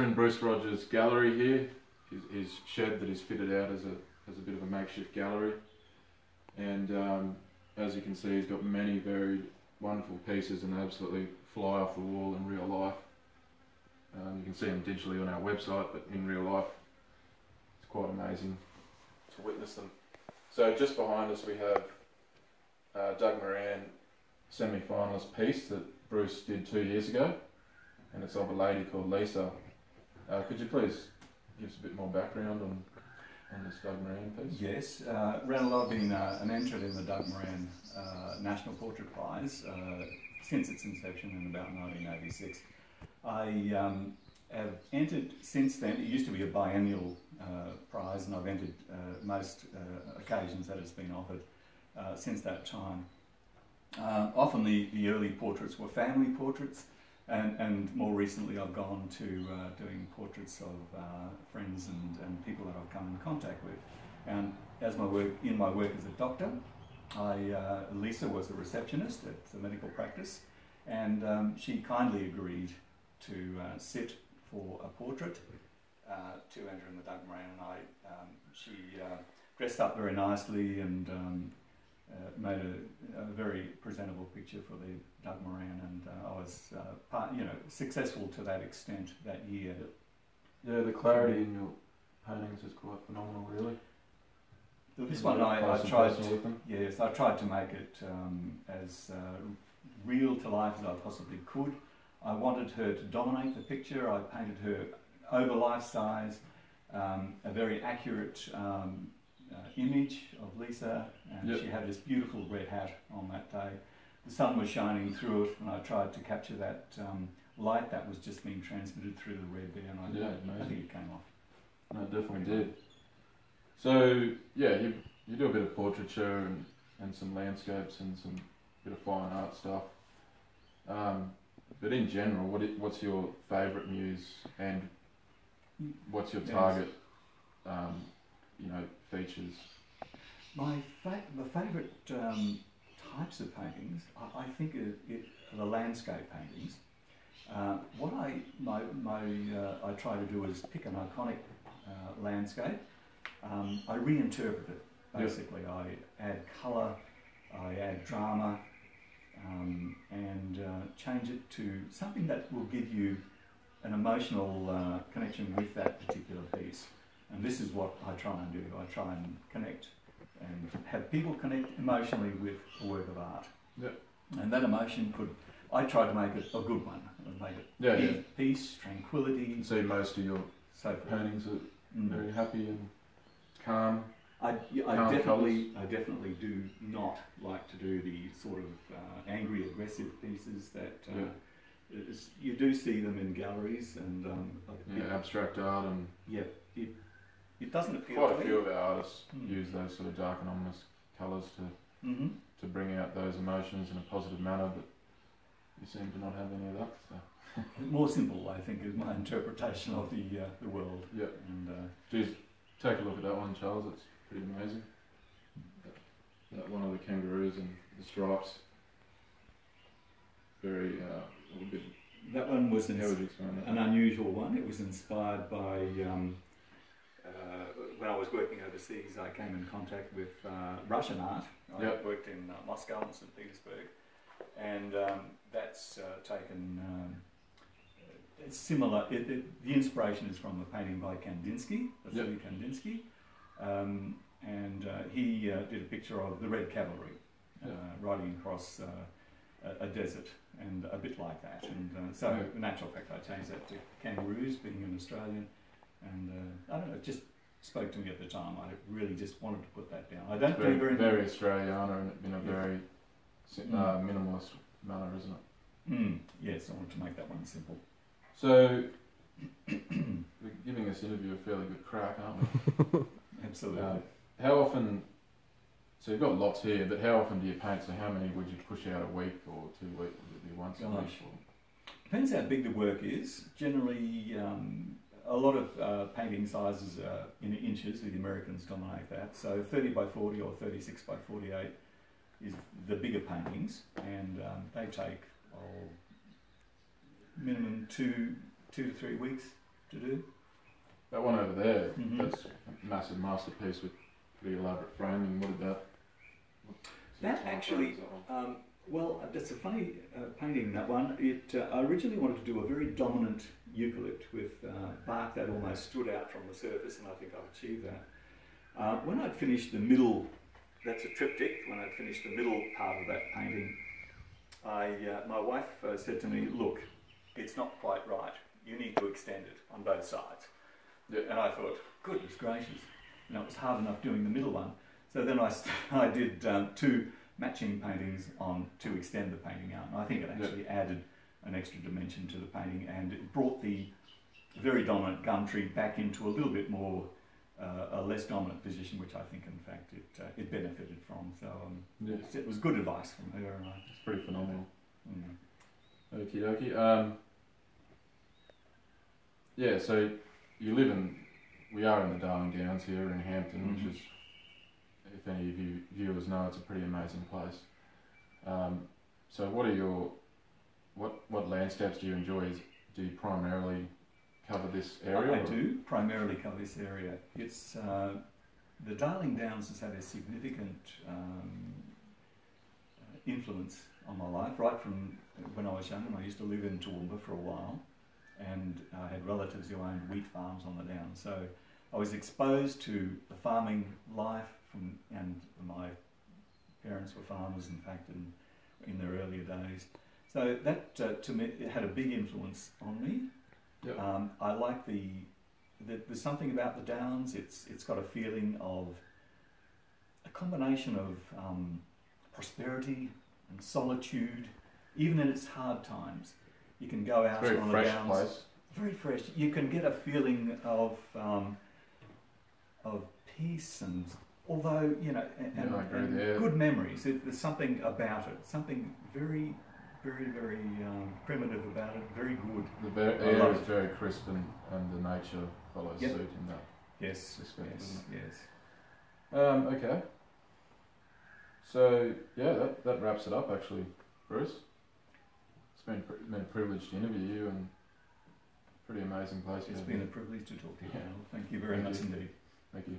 In Bruce Rodger's gallery here, his shed that he's fitted out as a bit of a makeshift gallery, and as you can see, he's got many varied, wonderful pieces and they absolutely fly off the wall in real life. You can see them digitally on our website, but in real life, it's quite amazing to witness them. So just behind us we have Doug Moran semi-finalist piece that Bruce did 2 years ago, and it's of a lady called Lisa. Could you please give us a bit more background on this Doug Moran piece? Yes, Ranelagh have been an entrant in the Doug Moran National Portrait Prize since its inception in about 1986. I have entered since then. It used to be a biennial prize, and I've entered most occasions that it's been offered since that time. Often the early portraits were family portraits, and more recently I've gone to doing portraits of friends and people that I've come in contact with. And as my work as a doctor, Lisa was a receptionist at the medical practice, and she kindly agreed to sit for a portrait to enter in the Doug Moran. She dressed up very nicely and made a very presentable picture for the Doug Moran, and I was successful to that extent that year. Yeah, the clarity in your paintings is quite phenomenal, really. This one I tried to make it as real to life as I possibly could. I wanted her to dominate the picture. I painted her over life size, a very accurate image of Lisa, and she had this beautiful red hat on that day. The sun was shining through it, and I tried to capture that light that was just being transmitted through the red there, and I think it came off. No, it definitely did. So yeah, you do a bit of portraiture and some landscapes and some bit of fine art stuff. But in general, what's your favourite muse, and what's your target features? The favourite types of paintings, I think, are the landscape paintings. What I try to do is pick an iconic landscape. I reinterpret it, basically. I add colour, I add drama, and change it to something that will give you an emotional connection with that particular piece. And this is what I try and do. I try and connect and have people connect emotionally with a work of art. Yep. And that emotion I try to make it a good one. Make it peace, tranquility. You can see most of your paintings are very happy and calm. I definitely do not like to do the sort of angry, aggressive pieces that you do see them in galleries and abstract art and it doesn't appeal quite to me. A few of our artists use those sort of dark and ominous colours to bring out those emotions in a positive manner, but you seem to not have any of that. So. More simple, I think, is my interpretation of the world. Yeah. And geez, take a look at that one, Charles. It's pretty amazing. That one of the kangaroos and the stripes. Very a little bit. That one was how would you explain that? An unusual one. It was inspired by when I was working overseas. I came in contact with Russian art. I worked in Moscow and St. Petersburg, and that's taken. It's similar. The inspiration is from a painting by Kandinsky, Vasily Kandinsky, and he did a picture of the Red Cavalry riding across a desert, and a bit like that. And so, in actual fact, I changed that to kangaroos, being an Australian, and I don't know, it just spoke to me at the time. I really just wanted to put that down. I don't do very Australiana and in a very minimalist manner, isn't it? Yes, I wanted to make that one simple. So, we're giving this interview a fairly good crack, aren't we? Absolutely. How often, so you've got lots here, but how often do you paint? So how many would you push out a week or 2 weeks? Would it be once a week? Depends how big the work is. Generally, a lot of painting sizes are in inches. The Americans dominate that. So 30 by 40 or 36 by 48 is the bigger paintings, and they take minimum two to 3 weeks to do? That one over there, Mhm. that's a massive masterpiece with pretty elaborate framing. What did that? That actually, well, that's a funny painting, that one. I originally wanted to do a very dominant eucalypt with bark that almost stood out from the surface, and I think I've achieved that. When I'd finished the middle, that's a triptych, when I'd finished the middle part of that painting, my wife said to me, look, it's not quite right. You need to extend it on both sides. Yeah. And I thought, goodness gracious. You know, it was hard enough doing the middle one. So then I did 2 matching paintings to extend the painting out. And I think it actually added an extra dimension to the painting, and it brought the very dominant gum tree back into a little bit more, a less dominant position, which I think in fact it benefited from. So it was good advice from her. And it's pretty phenomenal. Mm. Okie dokie. Yeah, so you live we are in the Darling Downs here in Hampton, which is, if any of you viewers know, it's a pretty amazing place. So what landscapes do you enjoy? Do you primarily cover this area? I do primarily cover this area. It's the Darling Downs has had a significant influence on my life right from when I was young. And I used to live in Toowoomba for a while, and I had relatives who owned wheat farms on the Downs. So I was exposed to the farming life and my parents were farmers, in fact, in their earlier days. So that, to me, it had a big influence on me. Yep. I like there's something about the Downs. It's got a feeling of a combination of prosperity and solitude, even in its hard times. You can go out on the Downs. Place. Very fresh. You can get a feeling of peace, and although and good memories. There's something about it, something very, very, very primitive about it. Very good. The air is very crisp, and the nature follows suit in that. Yes. Respect, yes. Okay. So yeah, that wraps it up actually, Bruce. It's been a privilege to interview you, and pretty amazing place. It's been a privilege to talk to you. Thank you very much indeed. Thank you.